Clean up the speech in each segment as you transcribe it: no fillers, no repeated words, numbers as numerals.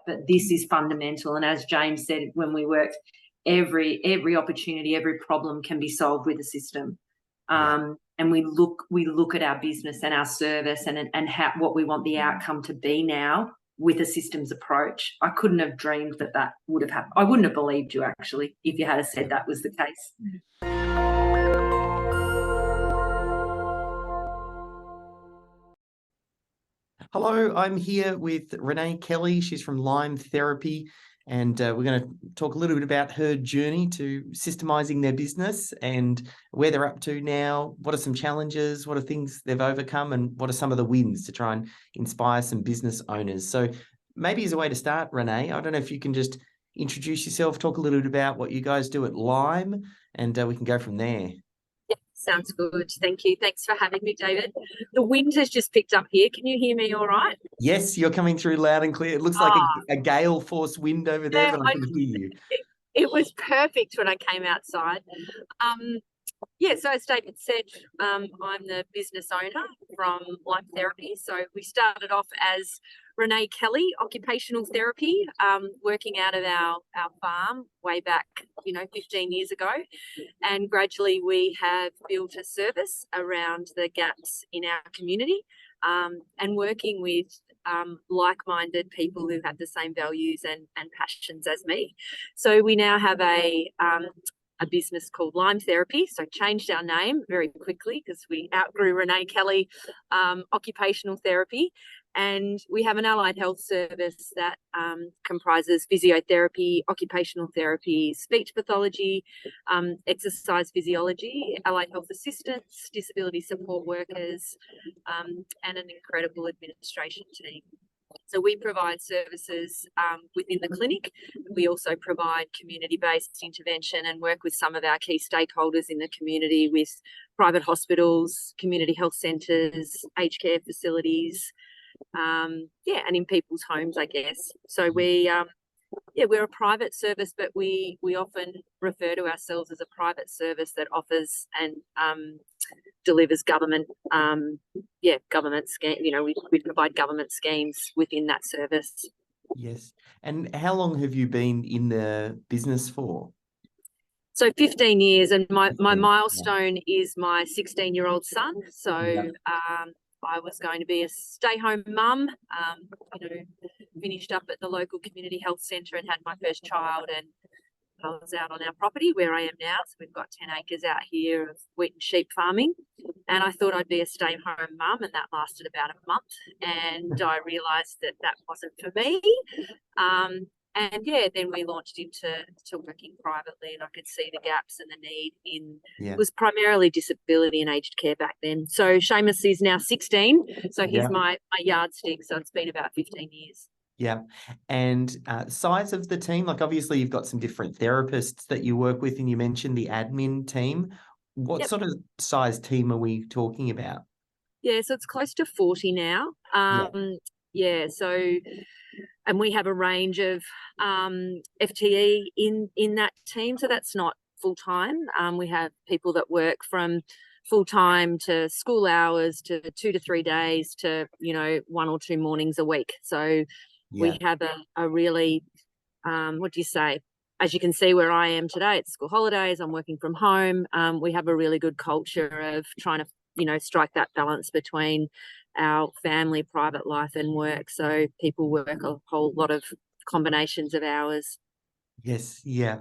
but this is fundamental. And as James said, when we worked, every opportunity, every problem can be solved with a system. And we look at our business and our service and what we want the outcome to be now with a systems approach. I couldn't have dreamed that would have happened. I wouldn't have believed you, actually, if you had said that was the case. Hello, I'm here with Renee Kelly. She's from Lyme Therapy, and we're going to talk a little bit about her journey to systemising their business and where they're up to now. What are some challenges? What are things they've overcome? And what are some of the wins to try and inspire some business owners? So maybe as a way to start, Renee, I don't know if you can just introduce yourself, talk a little bit about what you guys do at Lyme, and we can go from there. Sounds good. Thank you. Thanks for having me, David. The wind has just picked up here. Can you hear me all right? Yes, you're coming through loud and clear. It looks like a gale force wind over there, but I can hear you. It was perfect when I came outside. So as David said, I'm the business owner from Lyme Therapy. So we started off as Renee Kelly Occupational Therapy, working out of our farm way back, 15 years ago. And gradually we have built a service around the gaps in our community, and working with like-minded people who have the same values and passions as me. So we now have a business called Lyme Therapy, so changed our name very quickly because we outgrew Renee Kelly Occupational Therapy. And we have an allied health service that comprises physiotherapy, occupational therapy, speech pathology, exercise physiology, allied health assistants, disability support workers, and an incredible administration team. So we provide services within the clinic. We also provide community-based intervention and work with some of our key stakeholders in the community, with private hospitals, community health centres, aged care facilities, and in people's homes, I guess. So we're a private service, but we often refer to ourselves as a private service that offers and delivers government scheme. We provide government schemes within that service. Yes. And how long have you been in the business for? So 15 years, and my milestone is my 16-year-old son. So I was going to be a stay-home mum, finished up at the local community health centre and had my first child, and I was out on our property where I am now. So we've got 10 acres out here of wheat and sheep farming, and I thought I'd be a stay-home mum, and that lasted about a month, and I realised that wasn't for me. Then we launched into working privately, and I could see the gaps and the need it was primarily disability and aged care back then. So Seamus is now 16, so he's my yardstick, so it's been about 15 years. Yeah. And size of the team, like obviously you've got some different therapists that you work with, and you mentioned the admin team. What sort of size team are we talking about? Yeah, so it's close to 40 now. And we have a range of FTE in that team, so that's not full-time. We have people that work from full-time to school hours to 2 to 3 days to, 1 or 2 mornings a week. So we have a really, as you can see where I am today, it's school holidays, I'm working from home. We have a really good culture of trying to, strike that balance between our family, private life and work. So people work a whole lot of combinations of hours. Yes, yeah.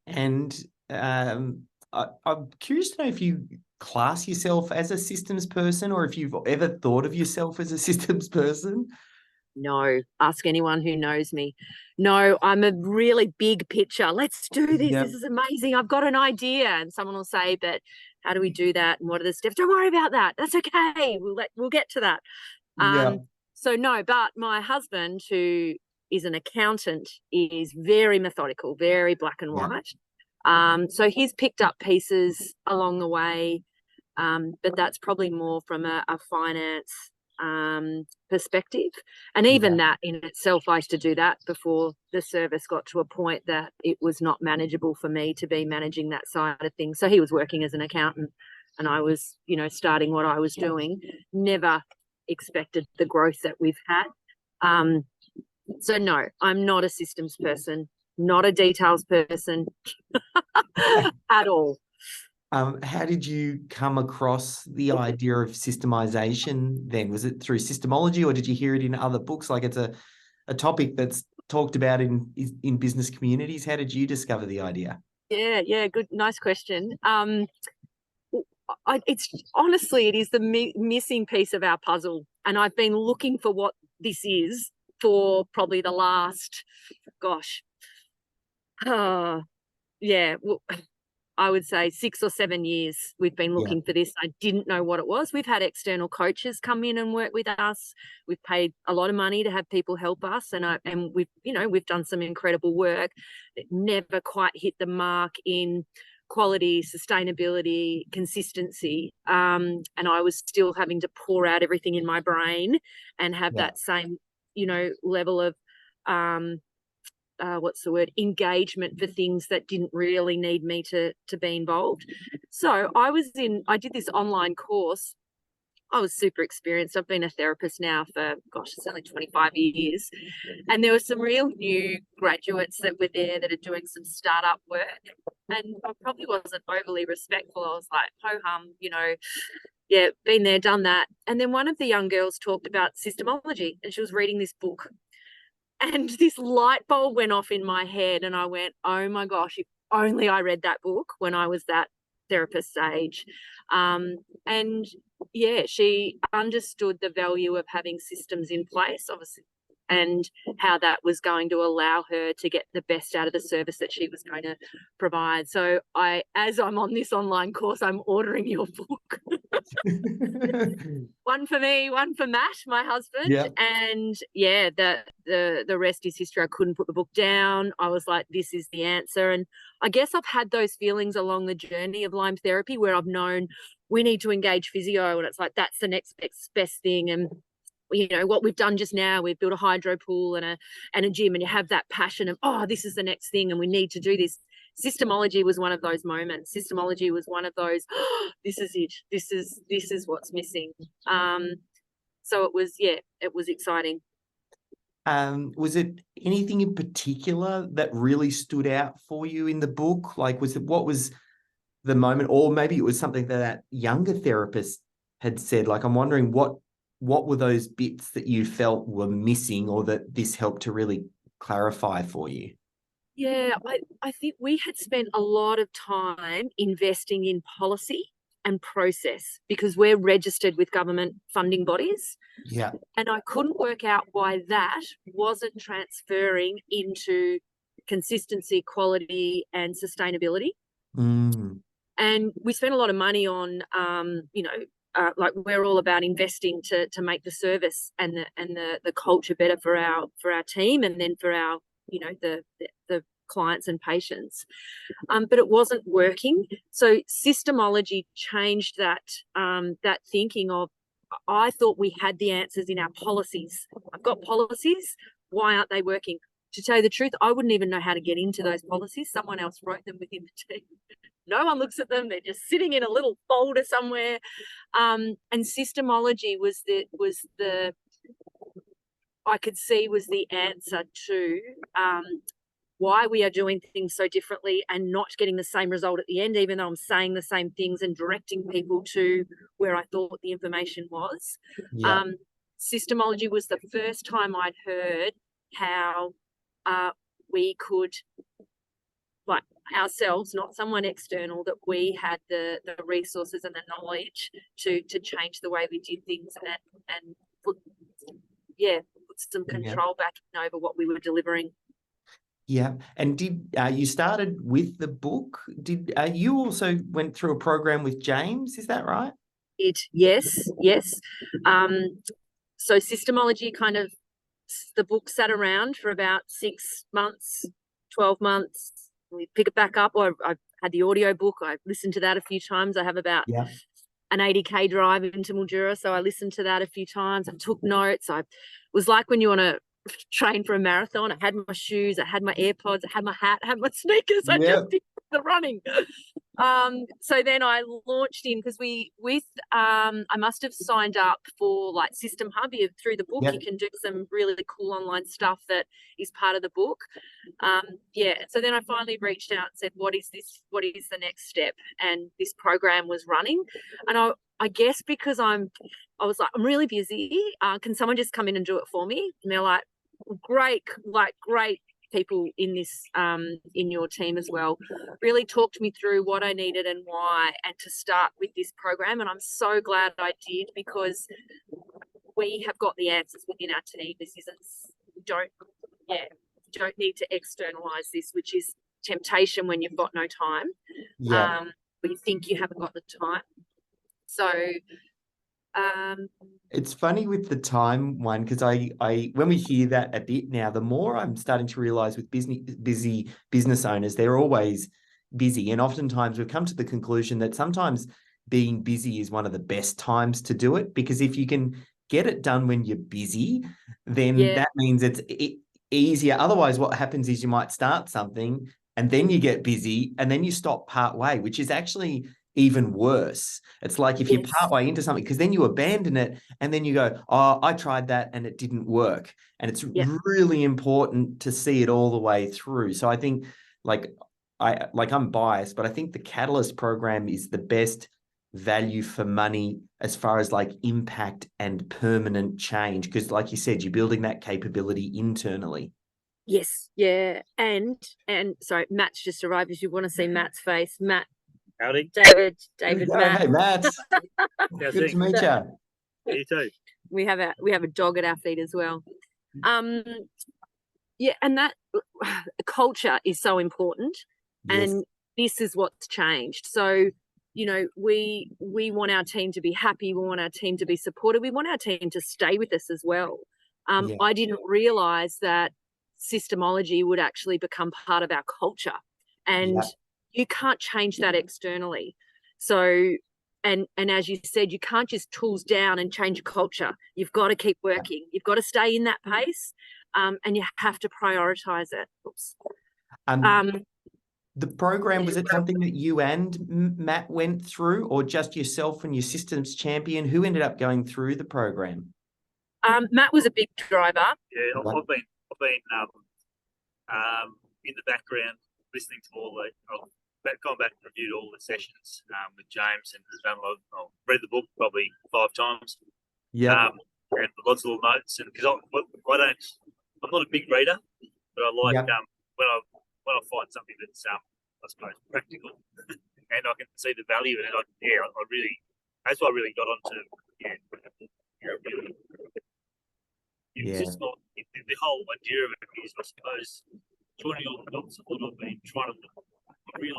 And I'm curious to know if you class yourself as a systems person, or if you've ever thought of yourself as a systems person. No, ask anyone who knows me. No, I'm a really big picture. Let's do this. This is amazing. I've got an idea. And someone will say, but how do we do that? And what are the steps? Don't worry about that. That's okay. We'll get to that. So no, but my husband, who is an accountant, is very methodical, very black and white. So he's picked up pieces along the way, but that's probably more from a finance perspective. And even that in itself, I used to do that before the service got to a point that it was not manageable for me to be managing that side of things. So he was working as an accountant and I was, starting what I was doing. Never expected the growth that we've had. So no, I'm not a systems person, not a details person at all. How did you come across the idea of systemization then? Was it through Systemology, or did you hear it in other books? Like, it's a topic that's talked about in business communities. How did you discover the idea? Yeah, good, nice question. It's honestly, it is the missing piece of our puzzle, and I've been looking for what this is for probably the last, gosh, yeah, well, I would say 6 or 7 years we've been looking for this. I didn't know what it was. We've had external coaches come in and work with us. We've paid a lot of money to have people help us, and we've done some incredible work. It never quite hit the mark in quality, sustainability, consistency. And I was still having to pour out everything in my brain and have that same, level of engagement for things that didn't really need me to be involved. So I did this online course. I was super experienced. I've been a therapist now for, it's only 25 years. And there were some real new graduates that were there that are doing some startup work. And I probably wasn't overly respectful. I was like, ho-hum, been there, done that. And then one of the young girls talked about Systemisation, and she was reading this book. And this light bulb went off in my head, and I went, oh my gosh, if only I read that book when I was that therapist's age. And yeah, she understood the value of having systems in place, obviously, and how that was going to allow her to get the best out of the service that she was going to provide. So as I'm on this online course, I'm ordering your book. One for me, one for Matt, my husband. Yeah. And yeah, the rest is history. I couldn't put the book down. I was like, this is the answer. And I guess I've had those feelings along the journey of Lyme therapy where I've known we need to engage physio, and it's like, that's the next best thing. And what we've done just now, we've built a hydro pool and a gym, and you have that passion of, oh, this is the next thing and we need to do this. Systemology was one of those moments. Systemology was one of those, oh, this is it. This is what's missing. So it was exciting. Was it anything in particular that really stood out for you in the book? Like, what was the moment, or maybe it was something that younger therapist had said? Like, I'm wondering what were those bits that you felt were missing, or that this helped to really clarify for you? Yeah, I think we had spent a lot of time investing in policy and process because we're registered with government funding bodies. Yeah. And I couldn't work out why that wasn't transferring into consistency, quality, and sustainability. And we spent a lot of money on, like, we're all about investing to make the service and the culture better for our team, and then for our, the clients and patients. But it wasn't working. So Systemology changed that thinking of, I thought we had the answers in our policies. I've got policies. Why aren't they working? To tell you the truth, I wouldn't even know how to get into those policies. Someone else wrote them within the team. No one looks at them. They're just sitting in a little folder somewhere. And Systemology was the I could see was the answer to why we are doing things so differently and not getting the same result at the end, even though I'm saying the same things and directing people to where I thought the information was. Yeah. Systemology was the first time I'd heard how we could, like, ourselves, not someone external, that we had the resources and the knowledge to change the way we did things and put some control back over what we were delivering. Yeah. And did you started with the book? Did you also went through a program with James? Is that right? Yes. So Systemology the book sat around for about 6 months, 12 months. We pick it back up. I've had the audio book. I listened to that a few times. I have about an 80k drive into Mildura, so I listened to that a few times. I took notes. I was like when you want to train for a marathon. I had my shoes, I had my AirPods, I had my hat, I had my sneakers. I just did the running. So then I launched in because I must have signed up for like System Hub through the book. Yep. You can do some really cool online stuff that is part of the book. So then I finally reached out and said, what is this? What is the next step? And this program was running. And I guess because I was like, I'm really busy. Can someone just come in and do it for me? And they're like, great people in this in your team as well, really talked me through what I needed and why, and to start with this program. And I'm so glad I did, because we have got the answers within our team. This isn't, don't need to externalize this, which is temptation when you've got no time. But you think you haven't got the time. So it's funny with the time one, because I when we hear that a bit now, the more I'm starting to realize with busy business owners, they're always busy. And oftentimes we've come to the conclusion that sometimes being busy is one of the best times to do it, because if you can get it done when you're busy, then that means it's easier. Otherwise, what happens is you might start something and then you get busy and then you stop part way, which is actually even worse. It's like if you part way into something, because then you abandon it and then you go, oh, I tried that and it didn't work. And it's really important to see it all the way through. So I think I'm biased, but I think the Catalyst program is the best value for money as far as like impact and permanent change. Because like you said, you're building that capability internally. Yes. Yeah. And sorry, Matt's just arrived. If you want to see Matt's face, Matt. Howdy. David, Oh, Matt. hey, Matt. Good to meet you. You too. We have a dog at our feet as well. And that culture is so important. Yes. And this is what's changed. So, you know, we want our team to be happy. We want our team to be supported. We want our team to stay with us as well. I didn't realize that Systemology would actually become part of our culture. And you can't change that externally. So, and as you said, you can't just tools down and change culture. You've got to keep working. You've got to stay in that pace, and you have to prioritize it. The program, was it something that you and Matt went through, or just yourself and your systems champion? Who ended up going through the program? Matt was a big driver. Yeah, I've been in the background listening to all I've gone back and reviewed all the sessions with James, and I've read the book probably 5 times. And lots of little notes. And because I'm not a big reader, but I like when I find something that's I suppose practical and I can see the value in it. That's what I really got onto. It's just not the whole idea of it is, I suppose, joining all the dots of what I've been trying to look.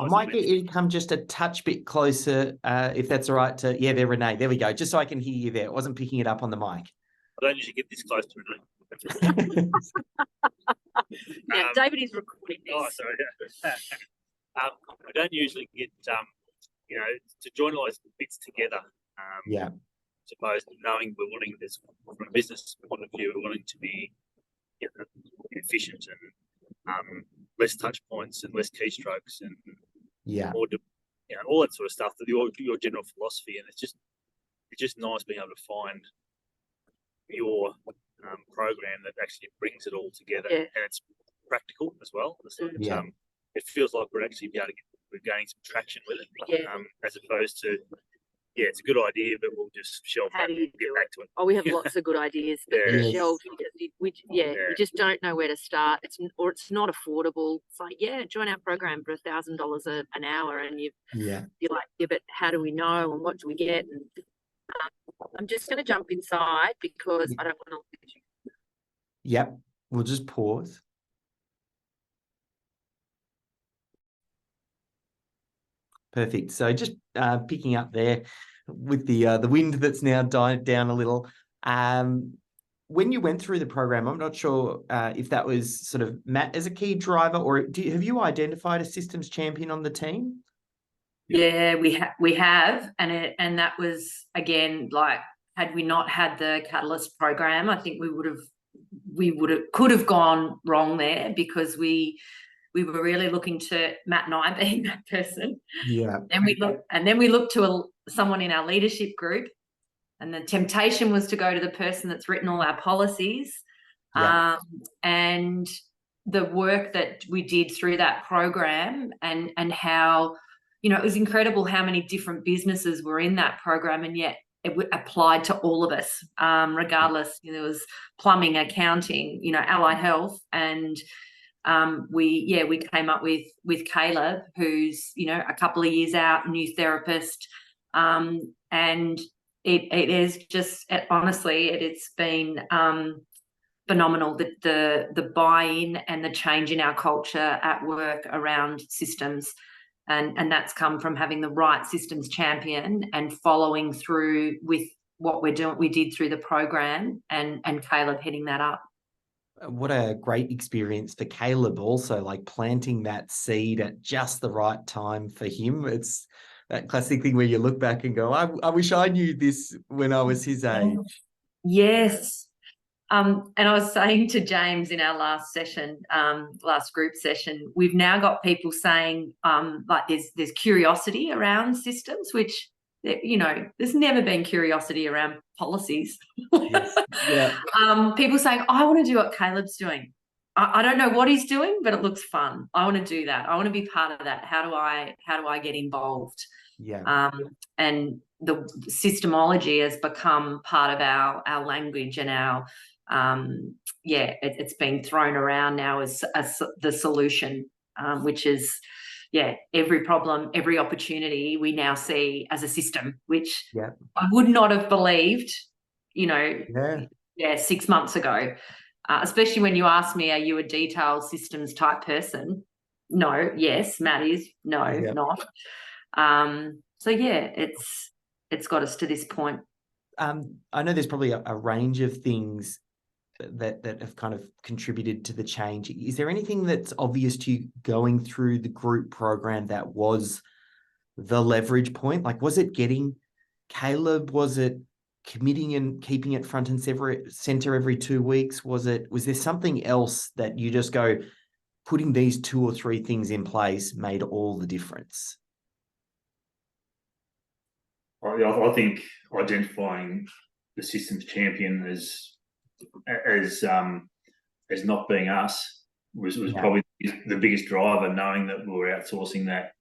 I might get you to come just a touch bit closer, if that's all right. There, Renee. There we go. Just so I can hear you there. I wasn't picking it up on the mic. I don't usually get this close to Renee. David is recording this. Oh, sorry. I don't usually get, to join all those bits together. Suppose knowing we're wanting this from a business point of view, we're wanting to be efficient and less touch points and less keystrokes and more, all that sort of stuff. Your general philosophy, and it's just nice being able to find your program that actually brings it all together, and it's practical as well. It feels like we're actually we're gaining some traction with it, as opposed to. Yeah, it's a good idea, but we'll just shelve it and get back to it. Oh, we have lots of good ideas, but shelved. You just don't know where to start. It's not affordable. It's like, join our program for $1,000 an hour, and you're like, but how do we know and what do we get? And I'm just going to jump inside because I don't want to look at you. Yep, we'll just pause. Perfect. So just picking up there with the wind that's now died down a little. When you went through the program, I'm not sure if that was sort of Matt as a key driver, or have you identified a systems champion on the team? Yeah, we have, and that was again, like, had we not had the Catalyst program, I think we could have gone wrong there, because we we were really looking to Matt and I being that person. Yeah. Then we looked to someone in our leadership group, and the temptation was to go to the person that's written all our policies. Yeah. And the work that we did through that program, and how, you know, it was incredible how many different businesses were in that program, and yet it applied to all of us, regardless. You know, there was plumbing, accounting, you know, allied health, and we came up with Caleb, who's, you know, a couple of years out, new therapist, and it is just, honestly, it's been phenomenal, the buy-in and the change in our culture at work around systems, and that's come from having the right systems champion and following through with what we did through the program, and Caleb heading that up. What a great experience for Caleb also, like planting that seed at just the right time for him. It's that classic thing where you look back and go, I wish I knew this when I was his age. Yes. And I was saying to James in our last session, last group session, we've now got people saying, like there's curiosity around systems, which, you know, there's never been curiosity around policies. Yes. Yeah. People saying, I want to do what Caleb's doing. I don't know what he's doing, but it looks fun. I want to do that. I want to be part of that. How do I get involved? Yeah. And the Systemology has become part of our language and our it's been thrown around now as the solution, which is every problem, every opportunity we now see as a system, which I would not have believed, you know, 6 months ago, especially when you asked me, are you a detailed systems type person? No. Yes. Matt is. No, not. So it's got us to this point. I know there's probably a range of things that have kind of contributed to the change. Is there anything that's obvious to you going through the group program that was the leverage point? Like, was it getting Caleb? Was it committing and keeping it front and center every 2 weeks? Was there something else that you just go, putting these 2 or 3 things in place made all the difference? I think identifying the systems champion as not being us was probably the biggest driver, knowing that we were outsourcing that,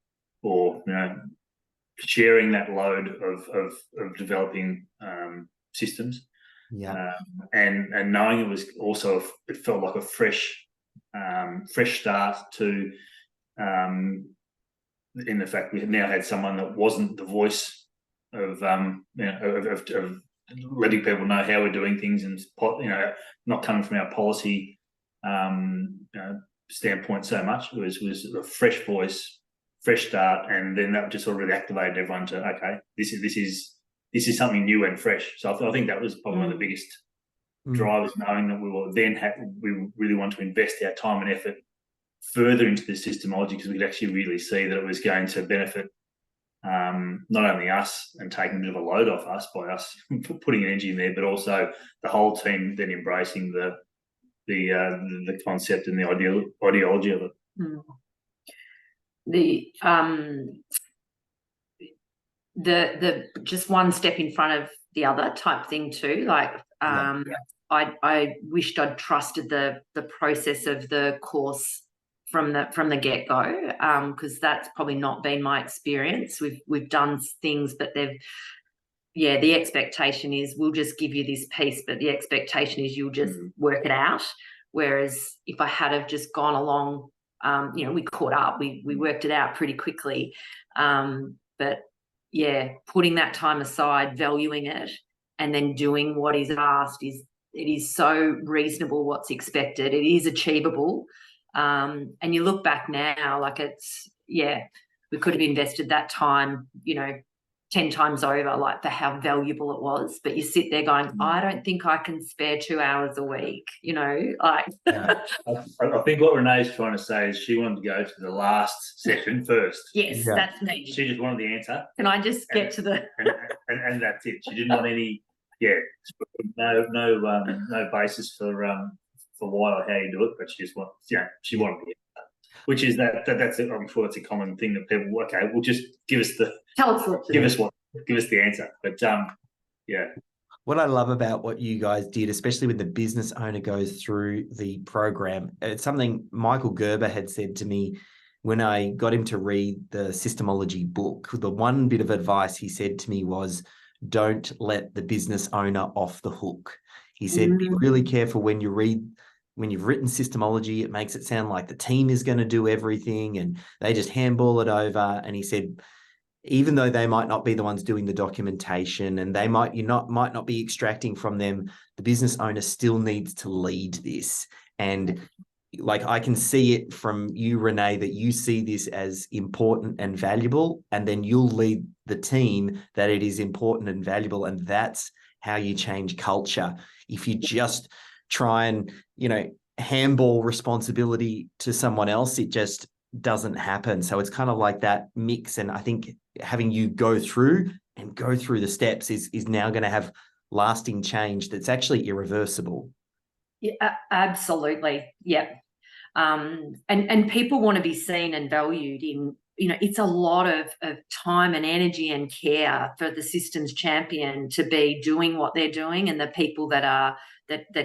or, you know, sharing that load of developing systems. And knowing it was also, it felt like a fresh start to, in the fact we had now had someone that wasn't the voice of letting people know how we're doing things, and, you know, not coming from our policy standpoint so much. It was a fresh voice, fresh start, and then that just sort of really activated everyone to, okay, this is something new and fresh. So I think that was probably one of the biggest drivers, knowing that we really want to invest our time and effort further into the Systemology, because we could actually really see that it was going to benefit not only us and taking a bit of a load off us by us putting energy in there, but also the whole team then embracing the concept and the ideology of it. The just one step in front of the other type thing too. Like I wished I'd trusted the process of the course from the get-go, because that's probably not been my experience. We've done things, but the expectation is we'll just give you this piece, but the expectation is you'll just work it out. Whereas if I had have just gone along, you know, we caught up, we worked it out pretty quickly. But putting that time aside, valuing it, and then doing what is asked it is so reasonable what's expected. It is achievable. And you look back now, like we could have invested that time, you know, 10 times over, like, for how valuable it was. But you sit there going, I don't think I can spare 2 hours a week, you know, like. I think what Renee's trying to say is she wanted to go to the last session first. Yes, that's me. She just wanted the answer. Can I just get to the and that's it. She didn't want any no basis for why or how you do it, but she just wanted, she wanted to get that. which is that's I'm sure that's a common thing that people, okay, well, just give us the answer. But yeah. What I love about what you guys did, especially when the business owner goes through the program, it's something Michael Gerber had said to me when I got him to read the Systemology book. The one bit of advice he said to me was, don't let the business owner off the hook. He said, be really careful when you've written Systemology, it makes it sound like the team is going to do everything and they just handball it over. And he said, even though they might not be the ones doing the documentation and they might not be extracting from them, the business owner still needs to lead this. And like, I can see it from you, Renee, that you see this as important and valuable, and then you'll lead the team that it is important and valuable. And that's how you change culture. If you just try and, handball responsibility to someone else, it just doesn't happen. So it's kind of like that mix. And I think having you go through the steps is now going to have lasting change that's actually irreversible. Yeah, absolutely. Yeah. And people want to be seen and valued in, it's a lot of time and energy and care for the systems champion to be doing what they're doing and the people that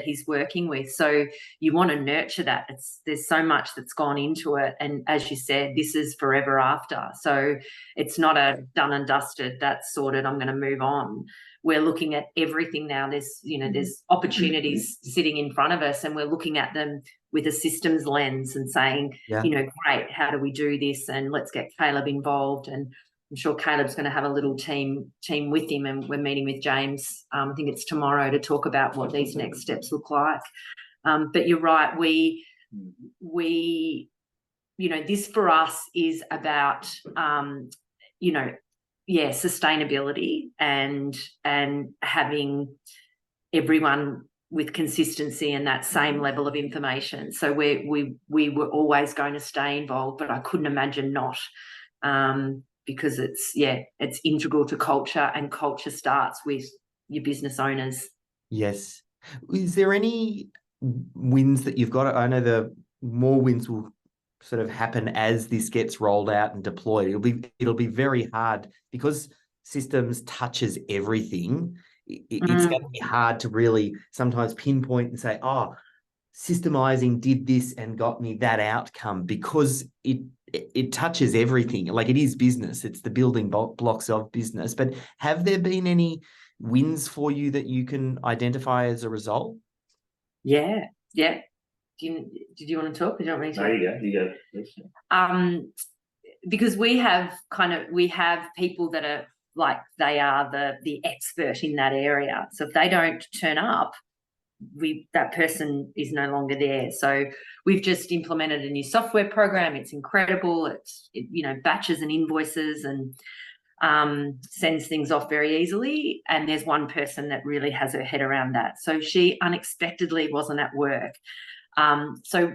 he's working with. So you want to nurture that. There's so much that's gone into it. And as you said, this is forever after. So it's not a done and dusted, that's sorted, I'm going to move on. We're looking at everything now. There's opportunities sitting in front of us and we're looking at them with a systems lens and saying, great, how do we do this? And let's get Caleb involved. And I'm sure Caleb's going to have a little team with him, and we're meeting with James, I think it's tomorrow, to talk about what these next steps look like. But you're right, we this for us is about, sustainability and having everyone with consistency and that same level of information. So we were always going to stay involved, but I couldn't imagine not, because it's integral to culture, and culture starts with your business owners. Yes. Is there any wins that you've got? I know the more wins will sort of happen as this gets rolled out and deployed. It'll be very hard because systems touches everything. It's going to be hard to really sometimes pinpoint and say, oh, systemizing did this and got me that outcome, because it touches everything. Like, it is business. It's the building blocks of business. But have there been any wins for you that you can identify as a result? Yeah. Did you want to talk? Or do you want me to? No, you go. Because we have people that are like, they are the expert in that area. So if they don't turn up, that person is no longer there. So we've just implemented a new software program. It's incredible. It's batches and invoices and sends things off very easily. And there's one person that really has her head around that. So she unexpectedly wasn't at work. So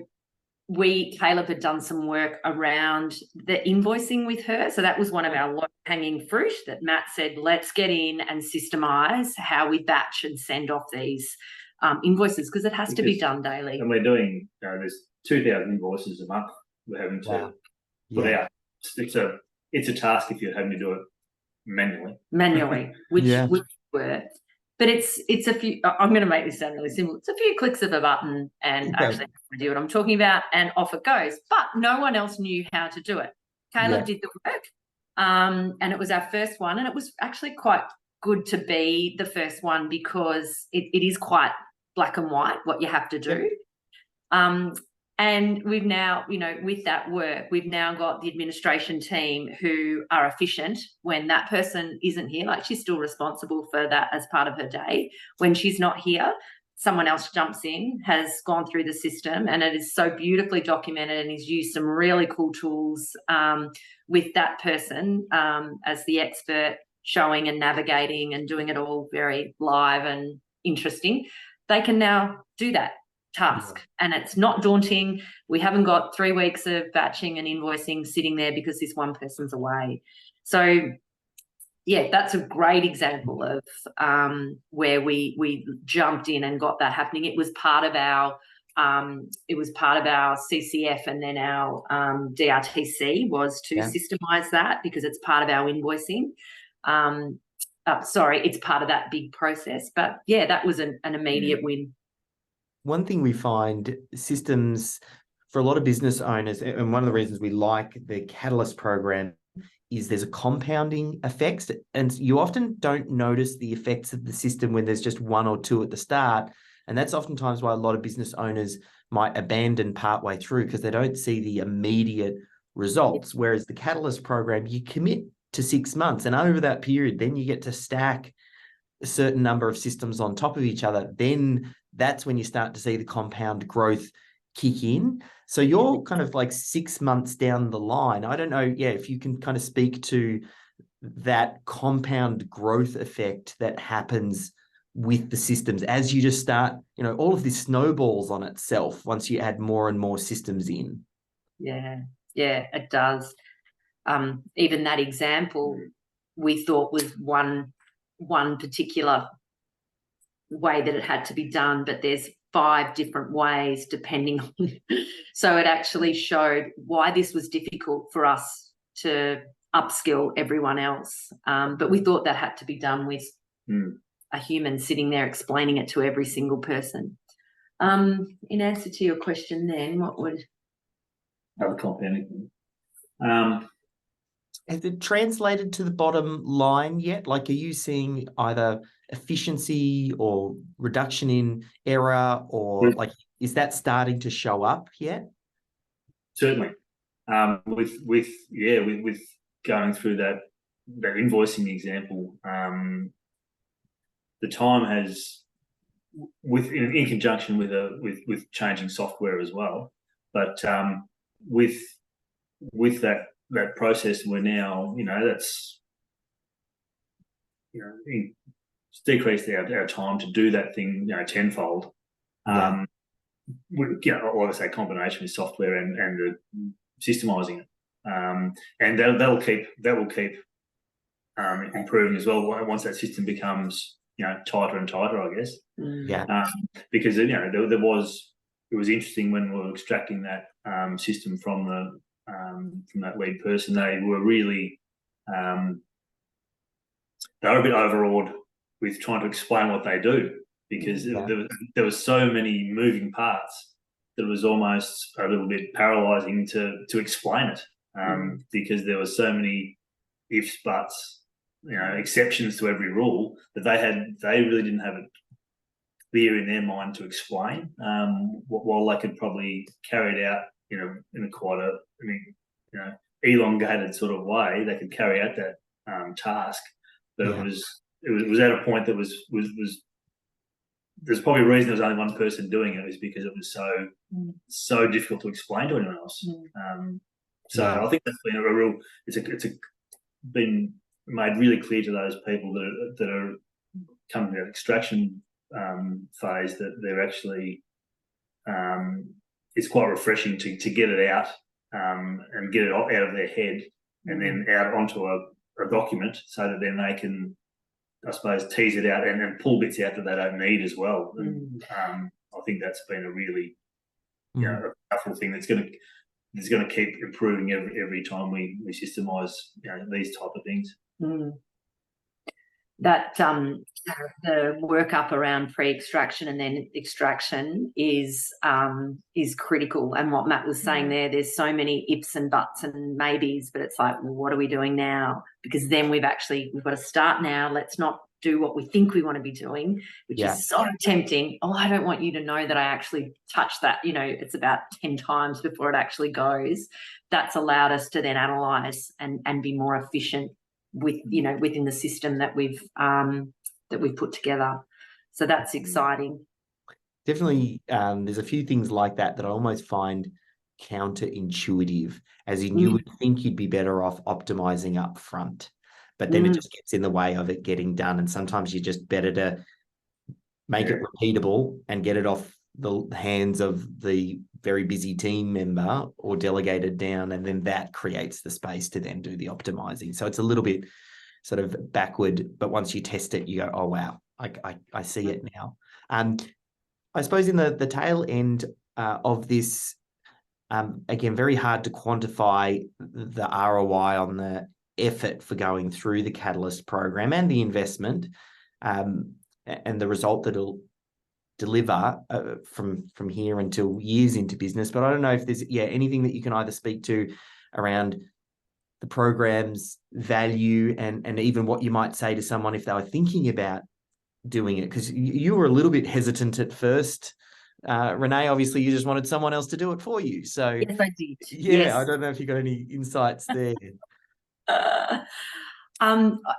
Caleb had done some work around the invoicing with her. So that was one of our low-hanging fruit that Matt said, let's get in and systemize how we batch and send off these invoices, because it has to be done daily. And we're doing, there's 2,000 invoices a month we're having to put out. It's a task if you're having to do it manually. which we were. But it's a few, I'm going to make this sound really simple. It's a few clicks of a button and actually do what I'm talking about, and off it goes. But no one else knew how to do it. Caleb did the work, and it was our first one. And it was actually quite good to be the first one, because it is quite black and white what you have to do. And we've now, with that work, we've now got the administration team who are efficient when that person isn't here. Like, she's still responsible for that as part of her day. When she's not here, someone else jumps in, has gone through the system, and it is so beautifully documented, and has used some really cool tools with that person as the expert, showing and navigating and doing it all very live and interesting. They can now do that task, and it's not daunting. We haven't got 3 weeks of batching and invoicing sitting there because this one person's away. So that's a great example of where we jumped in and got that happening. It was part of our it was part of our CCF and then our DRTC was to systemize that because it's part of our invoicing. Sorry, it's part of that big process. But yeah, that was an immediate win. One thing we find systems for a lot of business owners, and one of the reasons we like the Catalyst program, is there's a compounding effect, and you often don't notice the effects of the system when there's just one or two at the start. And that's oftentimes why a lot of business owners might abandon partway through, because they don't see the immediate results. Whereas the Catalyst program, you commit to 6 months, and over that period, then you get to stack a certain number of systems on top of each other. Then that's when you start to see the compound growth kick in. So you're kind of like 6 months down the line. I don't know, if you can kind of speak to that compound growth effect that happens with the systems as you just start, all of this snowballs on itself once you add more and more systems in. Yeah, it does. Even that example we thought was one particular way that it had to be done, but there's 5 different ways depending on. So it actually showed why this was difficult for us to upskill everyone else. But we thought that had to be done with a human sitting there explaining it to every single person. In answer to your question then, what would... Other compounding. Has it translated to the bottom line yet? Like, are you seeing either efficiency or reduction in error, or like, is that starting to show up yet? Certainly. With going through that invoicing example, the time has, in conjunction with changing software as well, but with that process, we're now, that's, it's decreased our time to do that thing, tenfold. Like I say, combination with software and the systemizing it, and that will keep improving as well once that system becomes tighter and tighter, I guess. Because it was interesting when we were extracting that system from that lead person. They were really they were a bit overawed with trying to explain what they do, because there was so many moving parts that it was almost a little bit paralyzing to explain it, because there were so many ifs, buts, exceptions to every rule that they really didn't have it clear in their mind to explain, while they could probably carry it out in a quite elongated sort of way. They could carry out that task, but it was at a point that was there's probably a reason there was only one person doing it. It was because it was so difficult to explain to anyone else. I think that's been it's been made really clear to those people that are coming to that extraction phase, that they're actually it's quite refreshing to get it out and get it out of their head and then out onto a document, so that then they can, I suppose, tease it out and then pull bits out that they don't need as well. And I think that's been a really a powerful thing that's going to keep improving every time we systemize these type of things. That the work up around pre-extraction and then extraction is critical. And what Matt was saying there's so many ifs and buts and maybes, but it's like, well, what are we doing now? Because then we've got to start now. Let's not do what we think we want to be doing, which is so tempting. Oh, I don't want you to know that I actually touched that. It's about 10 times before it actually goes. That's allowed us to then analyse and be more efficient within the system that we've put together. So that's exciting. Definitely, there's a few things like that I almost find counterintuitive, as in you would think you'd be better off optimizing up front, but then it just gets in the way of it getting done. And sometimes you're just better to make it repeatable and get it off the hands of the very busy team member or delegate it down, and then that creates the space to then do the optimizing. So it's a little bit sort of backward, but once you test it, you go, oh wow, I see it now. I suppose in the tail end of this. Again, very hard to quantify the ROI on the effort for going through the Catalyst program and the investment, and the result that it'll deliver from here until years into business. But I don't know if there's anything that you can either speak to around the program's value and even what you might say to someone if they were thinking about doing it, because you were a little bit hesitant at first. Renee, obviously you just wanted someone else to do it for you. So yes, I did. Yeah, yes. I don't know if you got any insights there.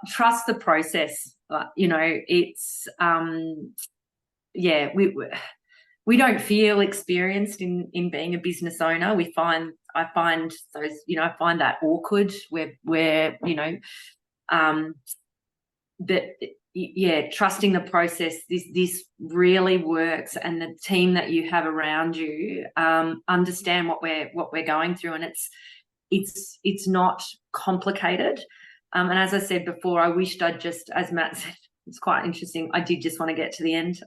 Trust the process. It's we don't feel experienced in being a business owner. I find that awkward where trusting the process, this really works, and the team that you have around you understand what we're going through, and it's not complicated. And as I said before, I wished I'd just, as Matt said, it's quite interesting. I did just want to get to the end.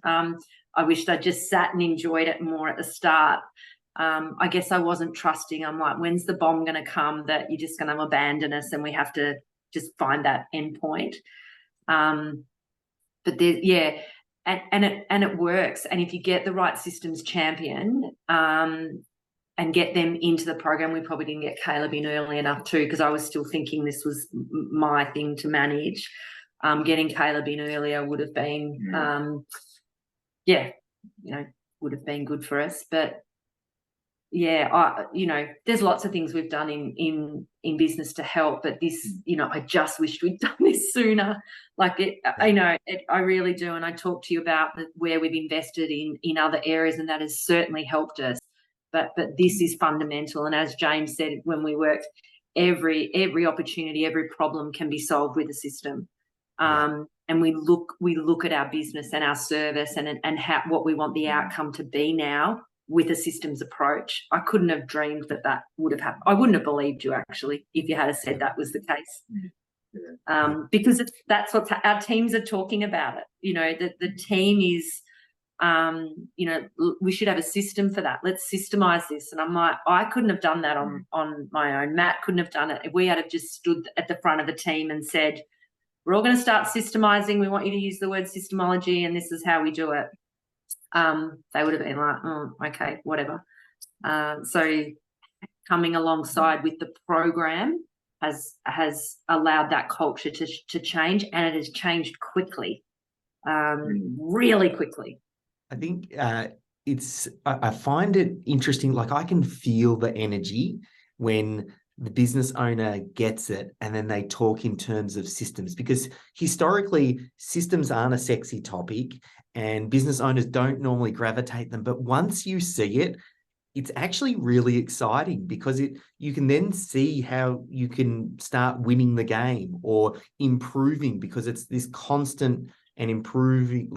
I wished I'd just sat and enjoyed it more at the start. I guess I wasn't trusting. I'm like, when's the bomb going to come that you're just going to abandon us and we have to just find that end point? But and it works. And if you get the right systems champion and get them into the program, we probably didn't get Caleb in early enough too, because I was still thinking this was my thing to manage. Getting Caleb in earlier would have been, would have been good for us. But there's lots of things we've done in business to help, but this, I just wished we'd done this sooner. I really do, and I talked to you about where we've invested in other areas, and that has certainly helped us. But this is fundamental, and as James said when we worked, every opportunity, every problem can be solved with a system. And we look at our business and our service and what we want the outcome to be now with a systems approach. I couldn't have dreamed that would have happened. I wouldn't have believed you, actually, if you had said that was the case. Because that's what our teams are talking about it. The team is, we should have a system for that. Let's systemize this. And I'm like, I couldn't have done that on my own. Matt couldn't have done it. If we had have just stood at the front of the team and said, we're all going to start systemizing. We want you to use the word systemology, and this is how we do it. They would have been like, oh, okay, whatever. So coming alongside with the program has allowed that culture to change, and it has changed quickly, really quickly. I think I find it interesting. Like, I can feel the energy when the business owner gets it and then they talk in terms of systems, because historically systems aren't a sexy topic and business owners don't normally gravitate them. But once you see it, it's actually really exciting, because you can then see how you can start winning the game or improving, because it's this constant and improving,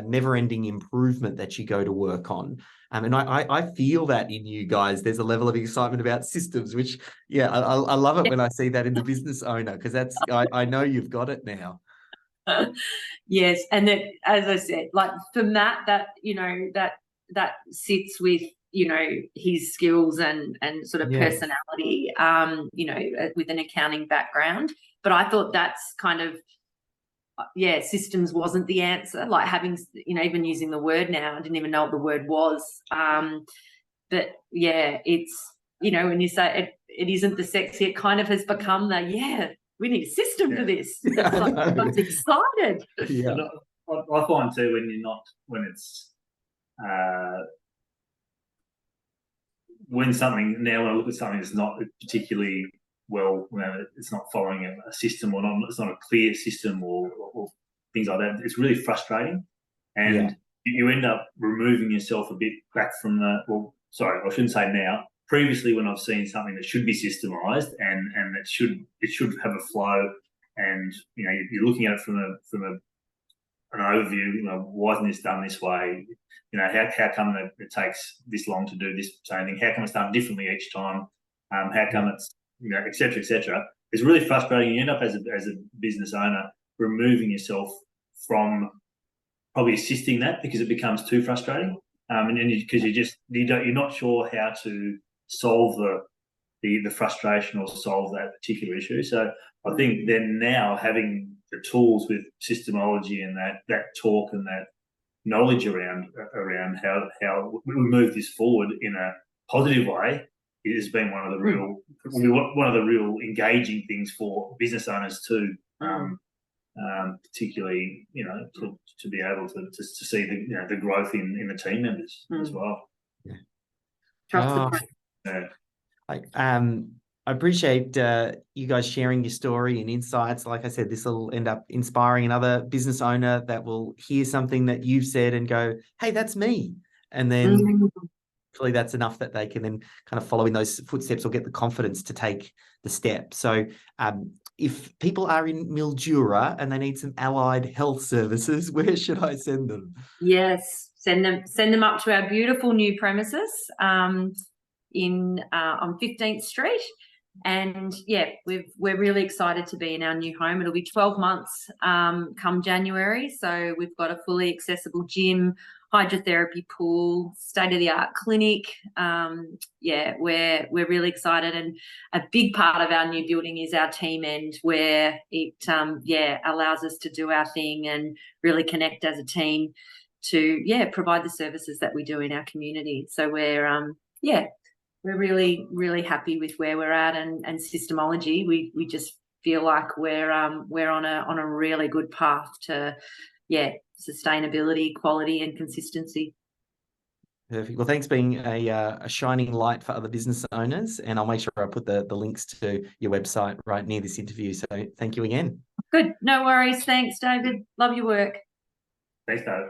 never-ending improvement that you go to work on. And I feel that in you guys. There's a level of excitement about systems, which, I love it when I see that in the business owner, because I know you've got it now. Yes, and that, as I said, like for Matt, that sits with his skills and sort of personality, with an accounting background. But I thought that's kind of, systems wasn't the answer. Like having, even using the word now, I didn't even know what the word was. But it's, when you say it isn't the sexy, it kind of has become we need a system for this. It's like, I'm excited. Yeah. I find too, when I look at something that's not particularly well, it's not following a system, or not, it's not a clear system or things like that, it's really frustrating. And you end up removing yourself a bit back from I shouldn't say now. Previously, when I've seen something that should be systemized and it should have a flow, and you're looking at it from an overview. Why isn't this done this way? How come it takes this long to do this same thing? How come it's done differently each time? How come it's et cetera, et cetera. It's really frustrating. You end up as a business owner removing yourself from probably assisting that, because it becomes too frustrating. and then because you're not sure how to solve the frustration or solve that particular issue. So I think then now having the tools with Systemology and that talk and that knowledge around how we move this forward in a positive way, it has been one of the real engaging things for business owners too. Particularly, to be able to see the growth in the team members as well. Yeah. I appreciate you guys sharing your story and insights. Like I said, this will end up inspiring another business owner that will hear something that you've said and go, "Hey, that's me," and then hopefully that's enough that they can then kind of follow in those footsteps or get the confidence to take the step. So if people are in Mildura and they need some allied health services, where should I send them? Yes, send them up to our beautiful new premises on 15th Street. And yeah, we're really excited to be in our new home. It'll be 12 months come January. So we've got a fully accessible gym, hydrotherapy pool, state-of-the-art clinic. Yeah, we're really excited. And a big part of our new building is our team end, where it allows us to do our thing and really connect as a team to provide the services that we do in our community. So we're really, really happy with where we're at, and Systemology. We just feel like we're on a really good path to sustainability, quality, and consistency. Perfect. Well, thanks for being a shining light for other business owners, and I'll make sure I put the links to your website right near this interview. So thank you again. Good. No worries. Thanks, David. Love your work. Thanks, David.